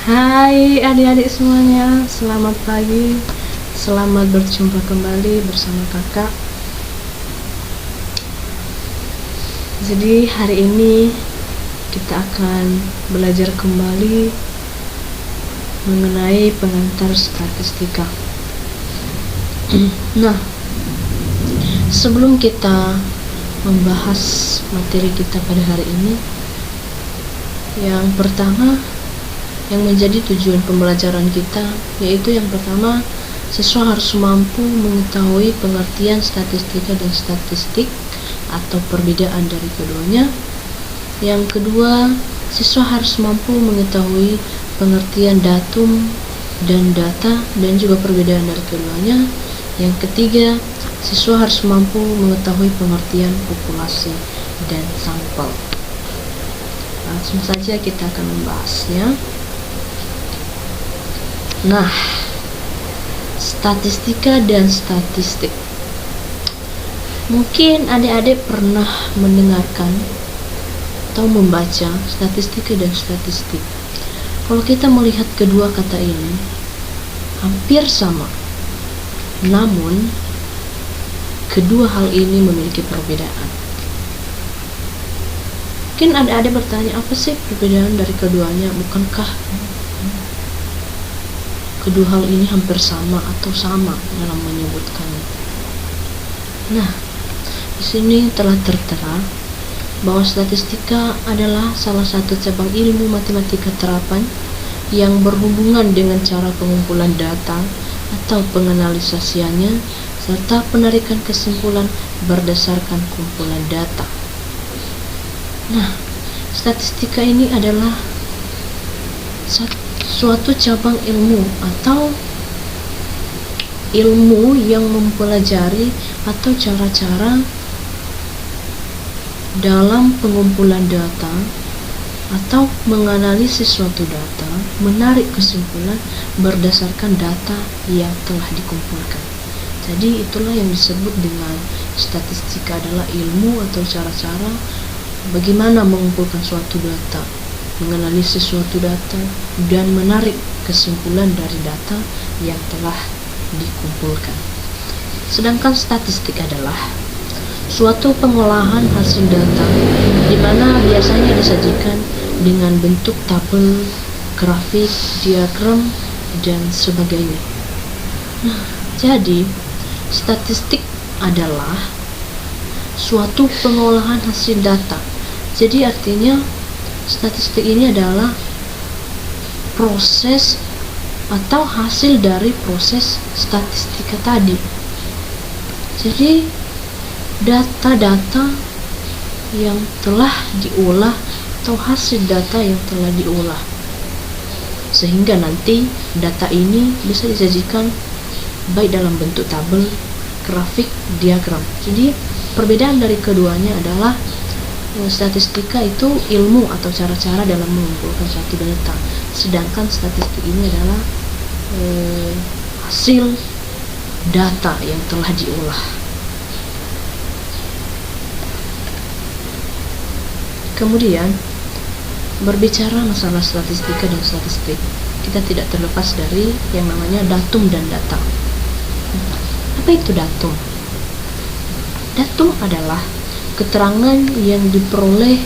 Hai adik-adik semuanya, selamat pagi. Selamat berjumpa kembali bersama kakak. Jadi hari ini kita akan belajar kembali mengenai pengantar statistika. Nah, sebelum kita membahas materi kita pada hari ini, yang pertama yang menjadi tujuan pembelajaran kita, yaitu yang pertama, siswa harus mampu mengetahui pengertian statistika dan statistik atau perbedaan dari keduanya. Yang kedua, siswa harus mampu mengetahui pengertian datum dan data dan juga perbedaan dari keduanya. Yang ketiga, siswa harus mampu mengetahui pengertian populasi dan sampel. Langsung saja kita akan membahasnya. Nah, statistika dan statistik. Mungkin adik-adik pernah mendengarkan atau membaca statistika dan statistik. Kalau kita melihat kedua kata ini hampir sama, namun kedua hal ini memiliki perbedaan. Mungkin adik-adik bertanya, apa sih perbedaan dari keduanya? Bukankah kedua hal ini hampir sama atau sama dalam menyebutkannya? Nah, di sini telah tertera bahwa statistika adalah salah satu cabang ilmu matematika terapan yang berhubungan dengan cara pengumpulan data atau penganalisasiannya serta penarikan kesimpulan berdasarkan kumpulan data. Nah, statistika ini adalah suatu cabang ilmu atau ilmu yang mempelajari atau cara-cara dalam pengumpulan data atau menganalisis suatu data, menarik kesimpulan berdasarkan data yang telah dikumpulkan. Jadi itulah yang disebut dengan statistika, adalah ilmu atau cara-cara bagaimana mengumpulkan suatu data, menganalisis suatu data, dan menarik kesimpulan dari data yang telah dikumpulkan. Sedangkan statistik adalah suatu pengolahan hasil data di mana biasanya disajikan dengan bentuk tabel, grafik, diagram, dan sebagainya. Nah, jadi statistik adalah suatu pengolahan hasil data. Jadi artinya statistik ini adalah proses atau hasil dari proses statistika tadi. Jadi data-data yang telah diolah atau hasil data yang telah diolah, sehingga nanti data ini bisa disajikan baik dalam bentuk tabel, grafik, diagram. Jadi perbedaan dari keduanya adalah statistika itu ilmu atau cara-cara dalam mengumpulkan suatu data, sedangkan statistik ini adalah hasil data yang telah diolah. Kemudian berbicara masalah statistika dan statistik, kita tidak terlepas dari yang namanya datum dan data. Apa itu datum? Datum adalah keterangan yang diperoleh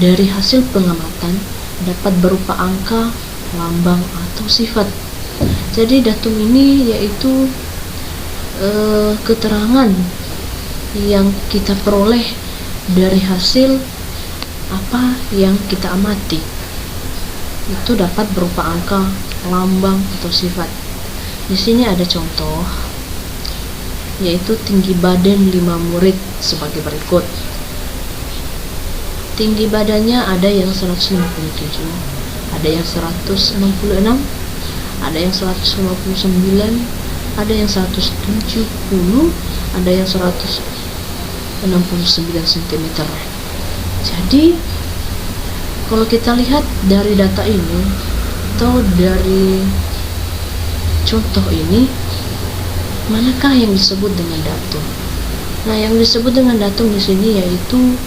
dari hasil pengamatan, dapat berupa angka, lambang, atau sifat. Jadi datum ini yaitu keterangan yang kita peroleh dari hasil apa yang kita amati. Itu dapat berupa angka, lambang, atau sifat. Di sini ada contoh, yaitu tinggi badan 5 murid sebagai berikut. Tinggi badannya ada yang 157, ada yang 166, ada yang 159, ada yang 170, ada yang 169 cm. Jadi kalau kita lihat dari data ini atau dari contoh ini, manakah yang disebut dengan datum? Nah, yang disebut dengan datum di sini yaitu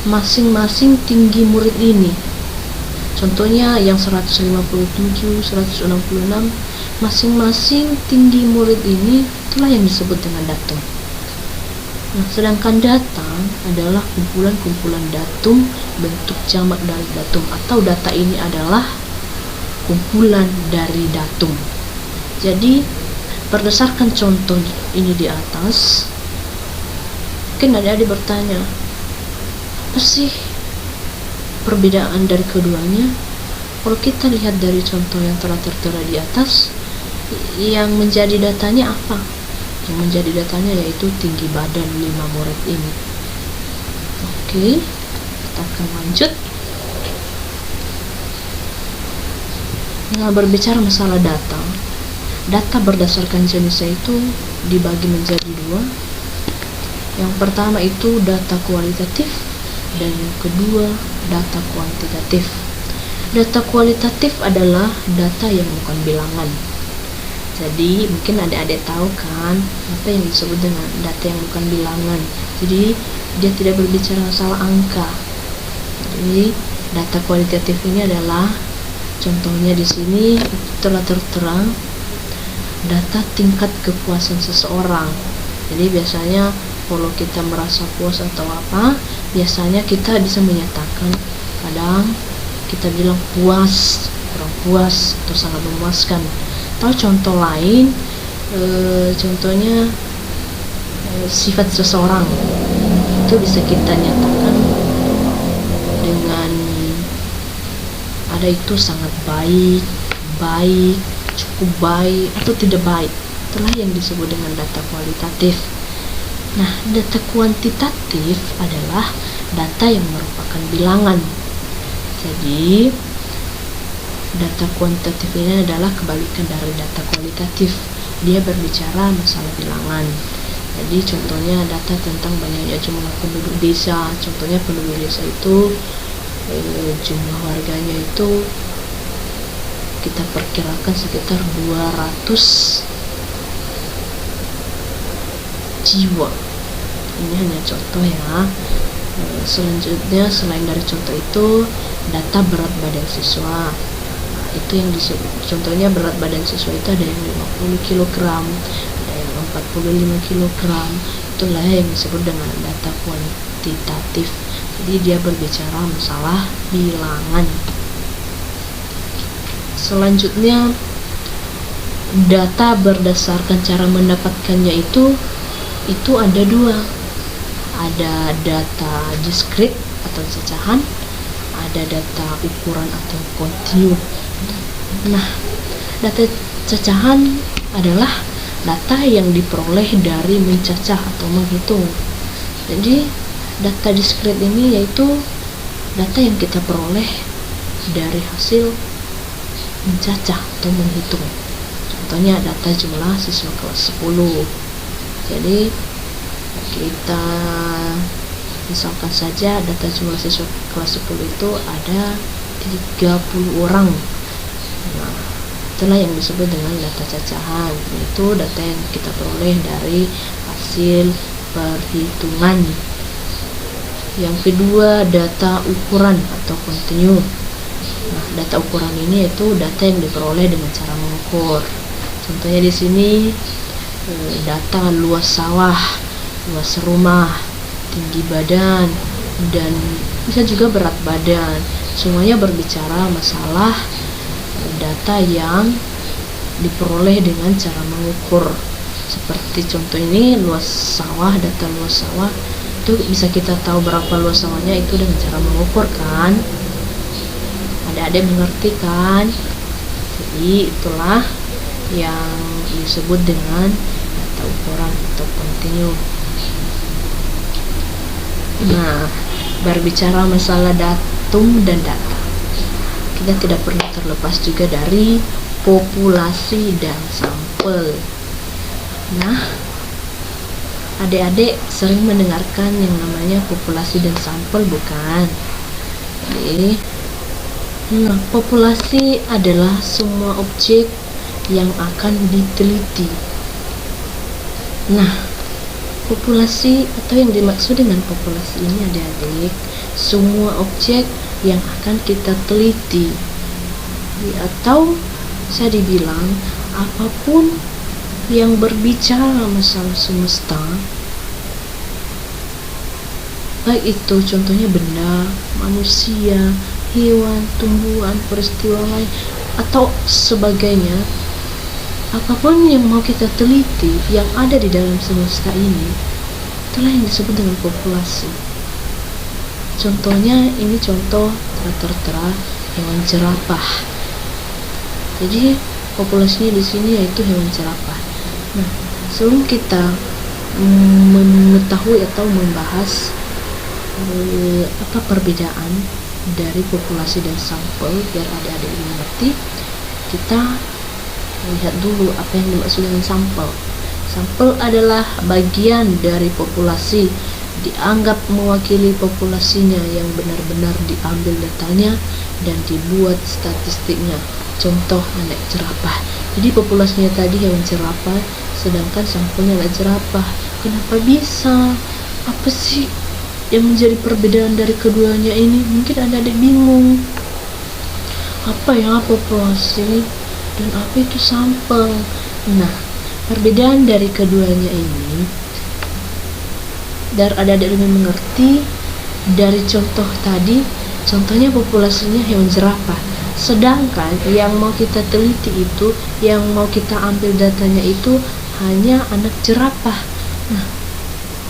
masing-masing tinggi murid ini. Contohnya yang 157, 166, masing-masing tinggi murid ini itulah yang disebut dengan datum. Nah, sedangkan data adalah kumpulan-kumpulan datum bentuk jamak dari datum, atau data ini adalah kumpulan dari datum. Jadi berdasarkan contoh ini di atas, mungkin adik-adik bertanya, apa sih perbedaan dari keduanya? Kalau kita lihat dari contoh yang telah tertera di atas, yang menjadi datanya apa? Yang menjadi datanya yaitu tinggi badan 5 murid ini. Oke, kita akan lanjut. Nah, berbicara masalah data berdasarkan jenisnya itu dibagi menjadi dua. Yang pertama itu data kualitatif, dan yang kedua data kuantitatif. Data kualitatif adalah data yang bukan bilangan. Jadi mungkin adik-adik tahu kan apa yang disebut dengan data yang bukan bilangan. Jadi dia tidak berbicara masalah angka. Jadi data kualitatif ini adalah, contohnya di sini telah tertera data tingkat kepuasan seseorang. Jadi biasanya kalau kita merasa puas atau apa, biasanya kita bisa menyatakan, kadang kita bilang puas, kurang puas, atau sangat memuaskan. Atau contoh lain, contohnya sifat seseorang itu bisa kita nyatakan dengan ada itu sangat baik, cukup baik, atau tidak baik. Itulah yang disebut dengan data kualitatif. Nah, data kuantitatif adalah data yang merupakan bilangan. Jadi data kuantitatif ini adalah kebalikan dari data kualitatif. Dia berbicara masalah bilangan. Jadi contohnya data tentang banyaknya jumlah penduduk desa. Contohnya penduduk desa itu jumlah warganya itu kita perkirakan sekitar 200 jiwa. Ini hanya contoh ya. Selanjutnya, selain dari contoh itu, data berat badan siswa. Nah, itu yang disebut, contohnya berat badan siswa itu ada yang 50 kg, ada yang 45 kg. Itulah yang disebut dengan data kuantitatif. Jadi dia berbicara masalah bilangan. Selanjutnya, data berdasarkan cara mendapatkannya itu ada dua. Ada data diskrit atau cacahan, ada data ukuran atau kontinu. Nah, data cacahan adalah data yang diperoleh dari mencacah atau menghitung. Jadi data diskrit ini yaitu data yang kita peroleh dari hasil mencacah atau menghitung. Contohnya data jumlah siswa kelas 10. Jadi kita misalkan saja data jumlah siswa kelas 10 itu ada 30 orang. Nah, itulah yang disebut dengan data cacahan, yaitu data yang kita peroleh dari hasil perhitungan. Yang kedua, data ukuran atau kontinu. Nah, data ukuran ini yaitu data yang diperoleh dengan cara mengukur. Contohnya di sini data luas sawah, luas rumah, tinggi badan, dan bisa juga berat badan. Semuanya berbicara masalah data yang diperoleh dengan cara mengukur. Seperti contoh ini, luas sawah, data luas sawah itu bisa kita tahu berapa luas sawahnya itu dengan cara mengukur kan. Adik-adik mengerti kan? Jadi itulah yang disebut dengan data ukuran atau kontinu. Nah, berbicara masalah datum dan data, kita tidak perlu terlepas juga dari populasi dan sampel. Nah, adik-adik sering mendengarkan yang namanya populasi dan sampel, bukan? Jadi, populasi adalah semua objek yang akan diteliti. Nah, Populasi atau yang dimaksud dengan populasi ini adik-adik, semua objek yang akan kita teliti, atau bisa dibilang apapun yang berbicara masalah semesta, baik itu contohnya benda, manusia, hewan, tumbuhan, peristiwa lain, atau sebagainya. Apapun yang mau kita teliti yang ada di dalam semesta ini, itulah yang disebut dengan populasi. Contohnya, ini contoh tertera hewan jerapah. Jadi populasinya di sini yaitu hewan jerapah. Nah, sebelum kita mengetahui atau membahas apa perbedaan dari populasi dan sampel, biar adik-adik mengerti, kita lihat dulu apa yang dimaksud dengan sampel. Sampel adalah bagian dari populasi, dianggap mewakili populasinya yang benar-benar diambil datanya dan dibuat statistiknya. Contoh anak jerapah. Jadi populasinya tadi hewan jerapah, sedangkan sampelnya anak jerapah. Kenapa bisa? Apa sih yang menjadi perbedaan dari keduanya ini? Mungkin adik-adik bingung. Apa ya populasi dan apa itu sampel? Nah, perbedaan dari keduanya ini, biar adik-adik lebih mengerti, dari contoh tadi, contohnya populasinya hewan jerapah, sedangkan yang mau kita teliti itu, yang mau kita ambil datanya itu hanya anak jerapah. Nah,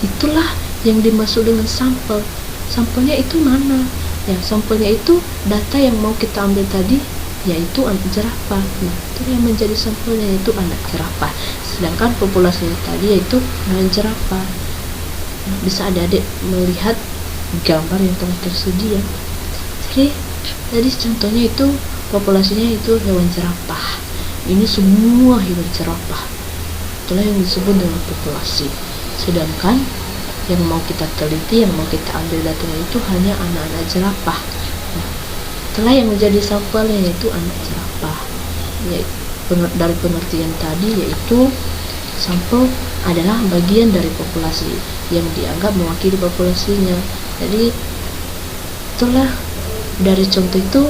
itulah yang dimaksud dengan sampel. Sampelnya itu mana? Ya, sampelnya itu data yang mau kita ambil tadi, yaitu anak jerapah. Nah, itu yang menjadi sampelnya, yaitu anak jerapah. Sedangkan populasinya tadi yaitu hewan jerapah. Nah, bisa adik-adik melihat gambar yang telah tersedia. Jadi contohnya itu populasinya itu hewan jerapah. Ini semua hewan jerapah. Itulah yang disebut dengan populasi. Sedangkan yang mau kita teliti, yang mau kita ambil datanya itu hanya anak-anak jerapah. Nah, itulah yang menjadi sampelnya, yaitu anak jerapah. Dari pengertian tadi, yaitu sampel adalah bagian dari populasi yang dianggap mewakili populasinya. Jadi itulah, dari contoh itu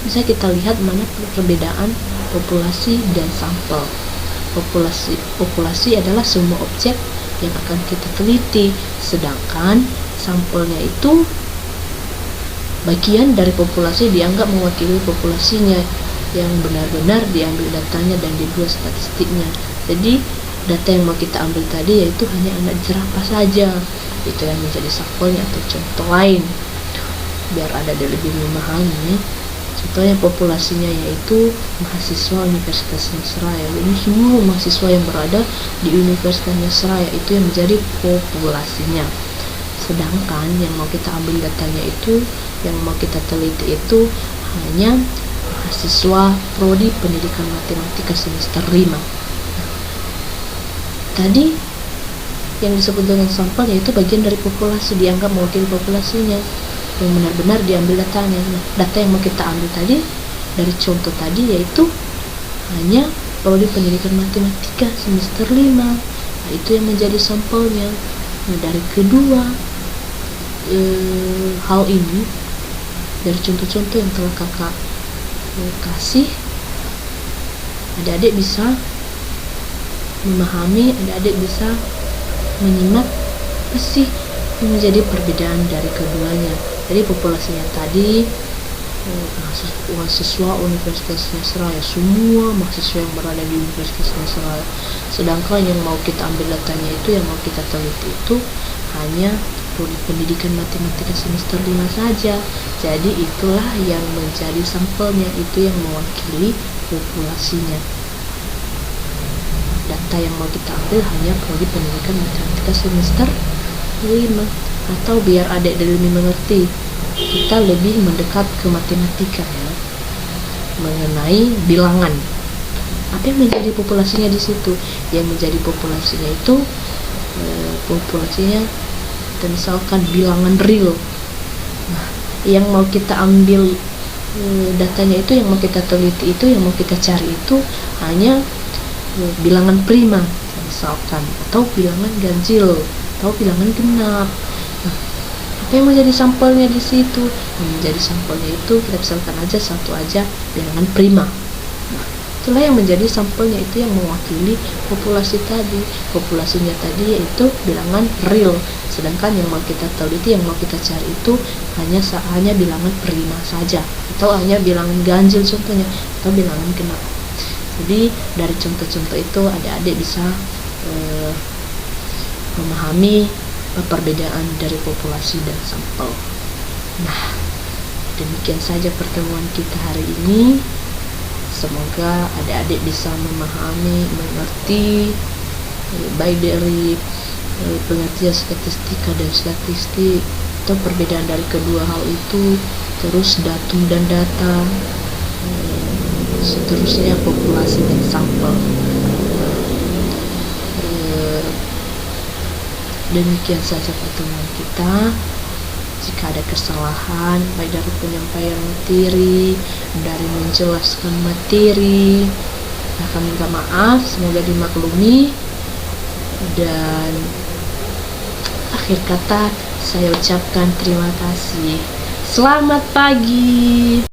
bisa kita lihat mana perbedaan populasi dan sampel. Populasi adalah semua objek yang akan kita teliti, sedangkan sampelnya itu bagian dari populasi dianggap mewakili populasinya yang benar-benar diambil datanya dan dibuat statistiknya. Jadi data yang mau kita ambil tadi yaitu hanya anak jerapah saja. Itu yang menjadi sampelnya atau contoh lain, biar ada lebih memahami. Contohnya populasinya yaitu mahasiswa Universitas Nasraya. Ini semua mahasiswa yang berada di Universitas Nasraya itu yang menjadi populasinya. Sedangkan yang mau kita ambil datanya itu, yang mau kita teliti itu hanya mahasiswa Prodi Pendidikan Matematika semester 5. Tadi yang disebut dengan sampel yaitu bagian dari populasi, dianggap mewakili populasinya yang benar-benar diambil datanya. Nah, data yang mau kita ambil tadi dari contoh tadi yaitu hanya Prodi Pendidikan Matematika semester 5. Nah, itu yang menjadi sampelnya. Nah, dari kedua hal ini, dari contoh-contoh yang telah kakak kasih, adik-adik bisa memahami, adik-adik bisa menyimak apa sih yang menjadi perbedaan dari keduanya. Jadi populasinya tadi mahasiswa Universitas Nasraya, semua mahasiswa yang berada di Universitas Nasraya. Sedangkan yang mau kita ambil datanya itu, yang mau kita teliti itu hanya Prodi Pendidikan Matematika semester 5 saja. Jadi itulah yang menjadi sampelnya, itu yang mewakili populasinya. Data yang mau kita ambil hanya Prodi Pendidikan Matematika semester 5. Atau biar adik lebih mengerti, kita lebih mendekat ke matematika ya, mengenai bilangan. Apa yang menjadi populasinya di situ? Yang menjadi populasinya itu populasinya kita misalkan bilangan real. Nah, yang mau kita ambil datanya itu, yang mau kita teliti itu, yang mau kita cari itu hanya bilangan prima. misalkan, atau bilangan ganjil atau bilangan genap. Nah, apa yang menjadi sampelnya di situ? Yang menjadi sampelnya itu kita misalkan aja satu aja, bilangan prima. Nah, itulah yang menjadi sampelnya, itu yang mewakili populasi tadi. Populasinya tadi yaitu bilangan real, sedangkan yang mau kita teliti, yang mau kita cari itu hanya bilangan prima saja, atau hanya bilangan ganjil contohnya, atau bilangan genap. Jadi dari contoh-contoh itu adik-adik bisa memahami perbedaan dari populasi dan sampel. Nah, demikian saja pertemuan kita hari ini. Semoga adik-adik bisa memahami, mengerti baik dari pengertian statistika dan statistik, atau perbedaan dari kedua hal itu, terus datum dan data, seterusnya populasi dan sampel. Demikian saja pertemuan kita. Jika ada kesalahan baik dari penyampaian materi, dari menjelaskan materi, kami minta maaf, semoga dimaklumi. Dan akhir kata saya ucapkan terima kasih. Selamat pagi.